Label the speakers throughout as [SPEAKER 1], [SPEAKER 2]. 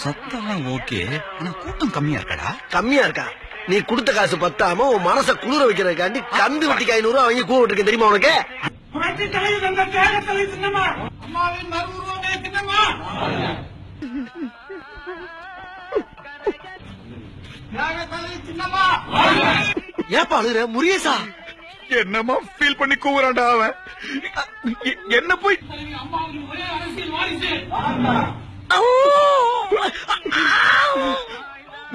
[SPEAKER 1] சத்தெல்லாம் okay, ஆனா கூட்டம் கம்மியா இருக்கடா.
[SPEAKER 2] கம்மியா இருக்கா? நீ கொடுத்த காசு பத்தாம உன் மனச குளிர வைக்கிறதுக்காண்டி கந்து வட்டிக்கு 500 அவங்க கூப்பிட்டு இருக்கு தெரியுமா உனக்கு? ஏப்பா அழுகுற முருகேசா?
[SPEAKER 1] என்னமா ஃபீல் பண்ணி கூவுறான்டா அவன். என்ன போய்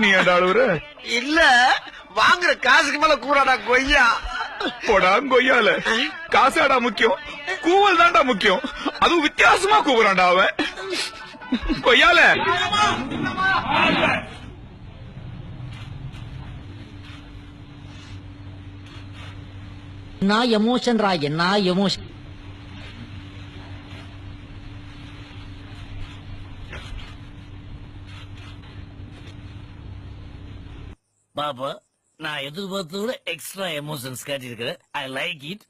[SPEAKER 1] நீ ஏன்டா அழுகுற?
[SPEAKER 2] இல்ல, வாங்குற காசுக்கு மேல கூறாடா கொய்யா.
[SPEAKER 1] போடா கொய்யால, காசாடா முக்கியம், கூவல் தான்டா முக்கியம். அதுவும் வித்தியாசமா கூவுறான்டா அவன். கொய்யால
[SPEAKER 3] என்ன எமோஷன் ரா, என்ன எமோஷன்.
[SPEAKER 4] பாப்பா, நான் எதிர்பார்த்த விட எக்ஸ்ட்ரா எமோஷன்ஸ் காட்டியிருக்கிறேன். I like it.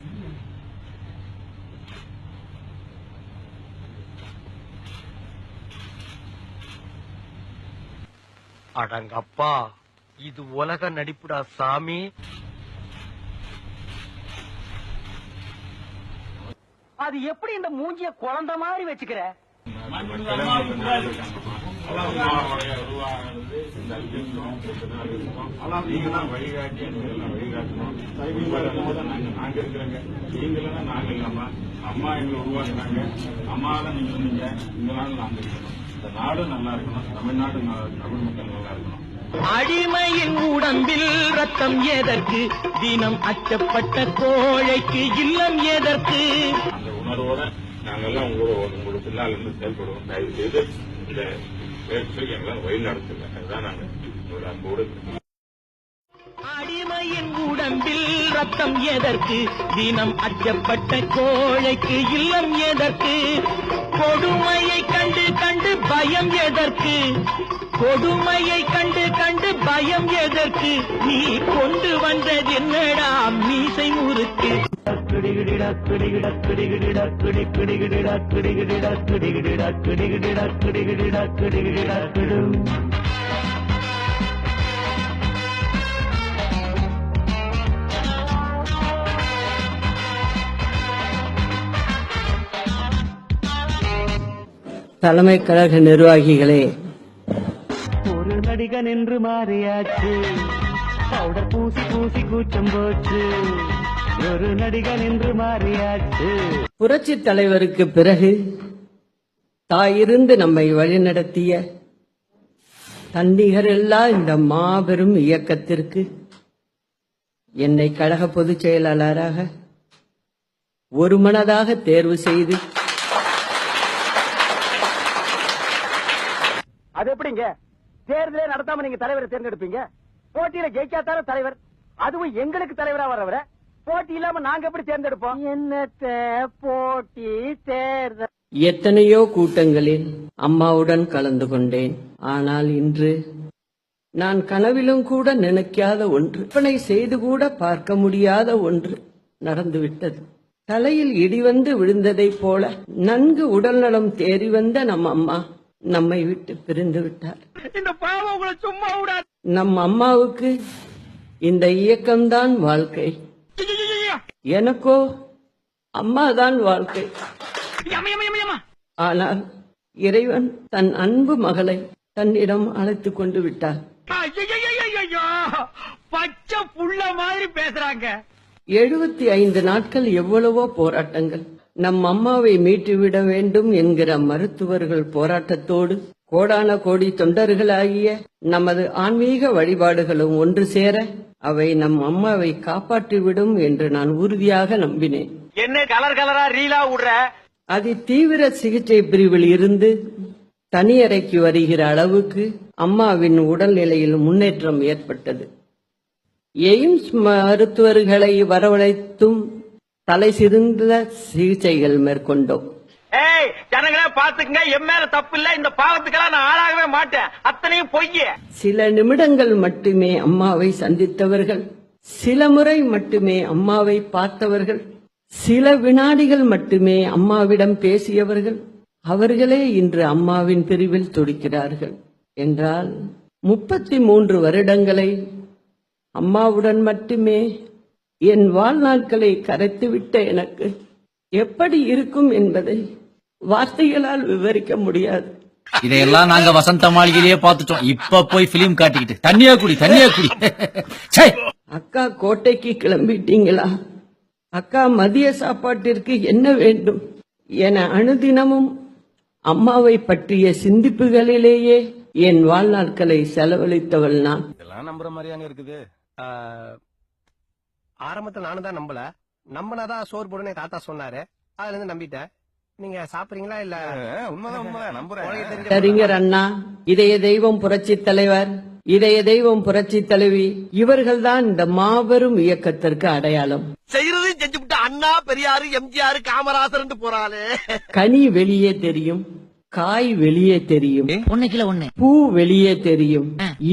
[SPEAKER 2] அடங்கப்பா, இது உலக நடிப்புடா சாமி. அது எப்படி இந்த மூஞ்சிய குழந்தை மாதிரி வச்சுக்கிற?
[SPEAKER 5] வழிகாட்டி வழிகாட்டணும். நாங்க இருக்கிறோங்க, நீங்க நாங்க இல்லாம அம்மா எங்களை உருவாக்குனாங்க. அம்மாதான் நீங்க சொன்னீங்க, இந்த நாள் நாங்க இருக்கணும். இந்த நாடு நல்லா இருக்கணும், தமிழ்நாடு தமிழ் மக்கள் நல்லா இருக்கணும்.
[SPEAKER 6] அடிமையின் உடம்பில் ரத்தம் எதற்கு, தினம் அச்சப்பட்ட கோழைக்கு இல்லம் எதற்கு?
[SPEAKER 5] அந்த உணர்வோட நாங்கெல்லாம் உங்களோட பின்னால் இருந்து செயல்படுவோம். தயவு செய்து இந்த பேச்சு எங்களால் வழி நடத்துங்க. அதுதான் நாங்க உங்களோட அன்போடு.
[SPEAKER 6] அடிமையின் உடம்பில் ரத்தம் எதற்கு, தினம் அச்சப்பட்ட கோழைக்கு இல்லம் எதற்கு? கொடுமையை கண்டு கண்டு பயம் எதற்கு, கொடுமையை கண்டு கண்டு பயம் எதற்கு? நீ கொண்டு வந்தது என்னடா மீசை முறுக்கு?
[SPEAKER 7] தலைமை கழக நிர்வாகிகளே,
[SPEAKER 6] ஒரு நடிகன் என்று மாறியாச்சு, பவுடர் பூசி பூசி கூச்சம் போச்சு. ஒரு நடிகன் என்று மாறியாச்சு.
[SPEAKER 7] புரட்சி தலைவருக்கு பிறகு தாயிருந்து நம்மை வழிநடத்திய தன்னிகரில்லா இந்த மாபெரும் இயக்கத்திற்கு என்னை கழக பொதுச் செயலாளராக ஒருமனதாக தேர்வு செய்து,
[SPEAKER 2] அது எப்படிங்க தேர்தலே நடத்தாம நீங்க தலைவரை தேர்ந்தெடுப்பீங்க? போட்டியில ஜெயிக்காதான தலைவர், அதுவும் எங்களுக்கு தலைவரா வரவர போட்டி இல்லாம நாங்க எப்படி தேர்ந்தெடுப்போம்? என்னத்த போட்டி தேர்தல்.
[SPEAKER 7] எத்தனையோ கூட்டங்களில் அம்மாவுடன் கலந்து கொண்டேன். ஆனால் இன்று நான் கனவிலும் கூட நினைக்காத ஒன்று, கற்பனை செய்து கூட பார்க்க முடியாத ஒன்று நடந்துவிட்டது. தலையில் இடிவந்து விழுந்ததைப் போல நன்கு உடல்நலம் தேறி வந்த நம் அம்மா நம்மை விட்டு பிரிந்து விட்டார்.
[SPEAKER 6] இந்த பாவம் உங்களை சும்மா விடாது.
[SPEAKER 7] நம் அம்மாவுக்கு இந்த இயக்கம்தான் வாழ்க்கை, எனக்கோ அம்மாதான் வாழ்க்கை. ஆனால் இறைவன் தன் அன்பு மகளை தன்னிடம் அழைத்துக் கொண்டு விட்டார்.
[SPEAKER 6] பச்சை புள்ள மாதிரி பேசுறாங்க.
[SPEAKER 7] 75 நாட்கள் எவ்வளவோ போராட்டங்கள். நம் அம்மாவை மீட்டுவிட வேண்டும் என்கிற மருத்துவர்கள் போராட்டத்தோடு கோடான கோடி தொண்டர்களாகிய நமது ஆன்மீக வழிபாடுகளும் ஒன்று சேர அவை நம் அம்மாவை காப்பாற்றிவிடும் என்று நான் உறுதியாக நம்பினேன்.
[SPEAKER 2] என்ன கலர் கலரா ரீலா விடுற?
[SPEAKER 7] அதி தீவிர சிகிச்சை பிரிவில் இருந்து தனியறைக்கு வருகிற அளவுக்கு அம்மாவின் உடல்நிலையில் முன்னேற்றம் ஏற்பட்டது. எய்ம்ஸ் மருத்துவர்களை வரவழைத்தும் தலை சிறந்த சிகிச்சைகள் மேற்கொண்டோம்.
[SPEAKER 2] ஏய் ஜனங்களே பாத்துக்கங்க, என் மேல தப்பு இல்ல. இந்த பாவத்துக்கெல்லாம் நான் ஆளாகவே மாட்டேன். அத்தனையும் பொய்ய.
[SPEAKER 7] சில நிமிடங்கள் மட்டுமே அம்மாவை சந்தித்தவர்கள், சில முறை மட்டுமே அம்மாவை பார்த்தவர்கள், சில வினாடிகள் மட்டுமே அம்மாவிடம் பேசியவர்கள், அவர்களே இன்று அம்மாவின் பிரிவில் துடிக்கிறார்கள் என்றால் 33 வருடங்களை அம்மாவுடன் மட்டுமே என் வாழ்நாட்களை கரைத்துவிட்ட எனக்கு எப்படி இருக்கும் என்பதை வார்த்தைகளால் விவரிக்க முடியாது.
[SPEAKER 3] இதையெல்லாம் நாங்க வசந்த மாளிகையிலேயே பார்த்துட்டோம். இப்ப போய் பிலிம் காட்டிக்கிட்டு தண்ணியா குடி. ச்சே.
[SPEAKER 7] அக்கா கோட்டைக்கு கிளம்பிட்டீங்களா? அக்கா மதிய சாப்பாட்டிற்கு என்ன வேண்டும் என அனுதினமும் அம்மாவை பற்றிய சிந்திப்புகளிலேயே என் வாழ்நாட்களை செலவழித்தவள் நான்.
[SPEAKER 8] இதெல்லாம் நம்புற மாதிரியாங்க இருக்குது. ஆரம்பத்துல நானும் தான் நம்பினாதான் சோறு போடுன்னு தாத்தா சொன்னாரு. அதுல இருந்து நம்பிட்டேன். நீங்க சாப்பிடுறீங்களா? இல்ல உண்மைதான் நம்புறேன்.
[SPEAKER 7] அறிஞர் அண்ணா, இதய தெய்வம் புரட்சி தலைவர், இதய தெய்வம் புரட்சி தலைவி, இவர்கள்தான் இந்த மாபெரும் இயக்கத்திற்கு அடையாளம்.
[SPEAKER 2] செய்யறதையும் செஞ்சுவிட்டு அண்ணா, பெரியாரு, எம்ஜிஆர், காமராசர் போறாளே.
[SPEAKER 7] கனி வெளியே தெரியும், காய் வெளியே தெரியும்,
[SPEAKER 3] ஒண்ணுக்குல ஒண்ணு,
[SPEAKER 7] பூ வெளியே தெரியும்,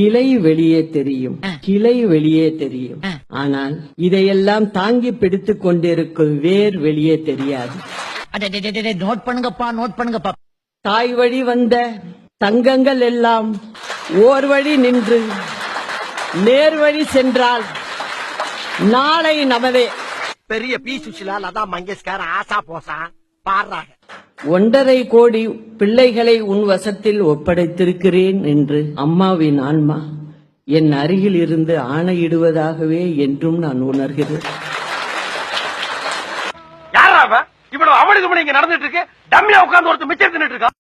[SPEAKER 7] இலை வெளியே தெரியும், கிளை வெளியே தெரியும். ஆனால் இதையெல்லாம் தாங்கி பிடித்துக் கொண்டிருக்கும் வேர் வெளியே தெரியாது.
[SPEAKER 3] நோட் பண்ணுங்கப்பா.
[SPEAKER 7] தாய் வழி வந்த தங்கங்கள் எல்லாம் ஓர் வழி நின்று நேர்வழி சென்றால் நாளை நமதே.
[SPEAKER 2] பெரிய பி சுஷிலா, லதா மங்கேஷ்கர், ஆசா போசா பாடுறாங்க.
[SPEAKER 7] 1.5 கோடி பிள்ளைகளை உன் வசத்தில் ஒப்படைத்திருக்கிறேன் என்று அம்மாவின் ஆன்மா என் அருகில் இருந்து ஆணையிடுவதாகவே என்றும் நான் உணர்கிறேன்.
[SPEAKER 2] யாரா இவ்வளவு அவனுக்கு இங்க நடந்துட்டு இருக்கு? டம்மியா உட்கார்ந்து ஒருத்தர் மிச்சம் தின்னுட்டு இருக்கா?